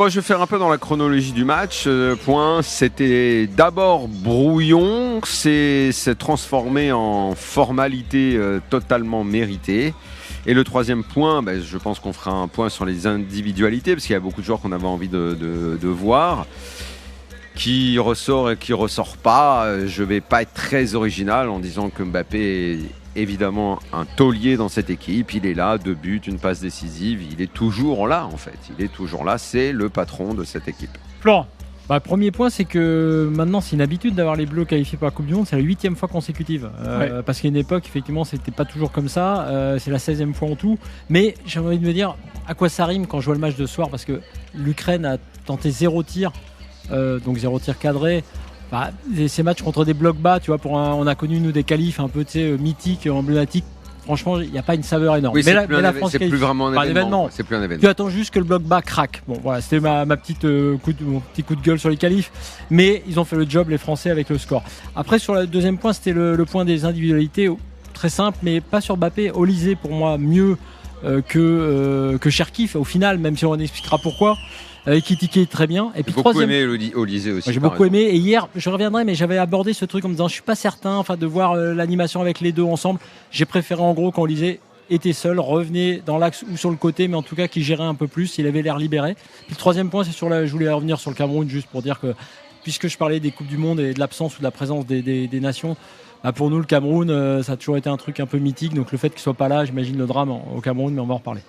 Moi, je vais faire un peu dans la chronologie du match. Point, c'était d'abord brouillon, s'est transformé en formalité totalement méritée. Et le troisième point, je pense qu'on fera un point sur les individualités, parce qu'il y a beaucoup de joueurs qu'on avait envie de voir. Qui ressort et qui ressort pas, je vais pas être très original en disant que Mbappé est évidemment un taulier dans cette équipe. Il est là, 2 buts, une passe décisive. Il est toujours là en fait. Il est toujours là. C'est le patron de cette équipe. Florent. Premier point, c'est que maintenant c'est une habitude d'avoir les Bleus qualifiés pour la Coupe du Monde. C'est la 8e fois consécutive. Parce qu'à une époque, effectivement, c'était pas toujours comme ça. C'est la 16e fois en tout. Mais j'ai envie de me dire à quoi ça rime quand je vois le match de ce soir, parce que l'Ukraine a tenté 0 tir. Donc 0 tir cadré. Ces matchs contre des blocs bas, tu vois, on a connu nous des qualifs un peu mythiques, emblématiques. Franchement, il n'y a pas une saveur énorme. Oui, mais la France, c'est plus vraiment un événement. C'est plus un événement. Tu attends juste que le bloc bas craque. Bon, voilà, c'était mon petit coup de gueule sur les qualifs. Mais ils ont fait le job, les Français, avec le score. Après, sur le deuxième point, c'était le point des individualités. Très simple, mais pas sur Mbappé. Olysée, pour moi, mieux que Cherki, au final, même si on expliquera pourquoi. Ekitike très bien. Et puis j'ai beaucoup aimé Olysée aussi. J'ai beaucoup aimé. Et hier, je reviendrai, mais j'avais abordé ce truc en me disant, je suis pas certain, de voir l'animation avec les deux ensemble. J'ai préféré en gros quand Olysée était seul, revenait dans l'axe ou sur le côté, mais en tout cas qui gérait un peu plus. Il avait l'air libéré. Puis le troisième point, c'est je voulais revenir sur le Cameroun juste pour dire que puisque je parlais des coupes du monde et de l'absence ou de la présence des nations. Pour nous, le Cameroun, ça a toujours été un truc un peu mythique. Donc le fait qu'il soit pas là, j'imagine le drame au Cameroun, mais on va en reparler.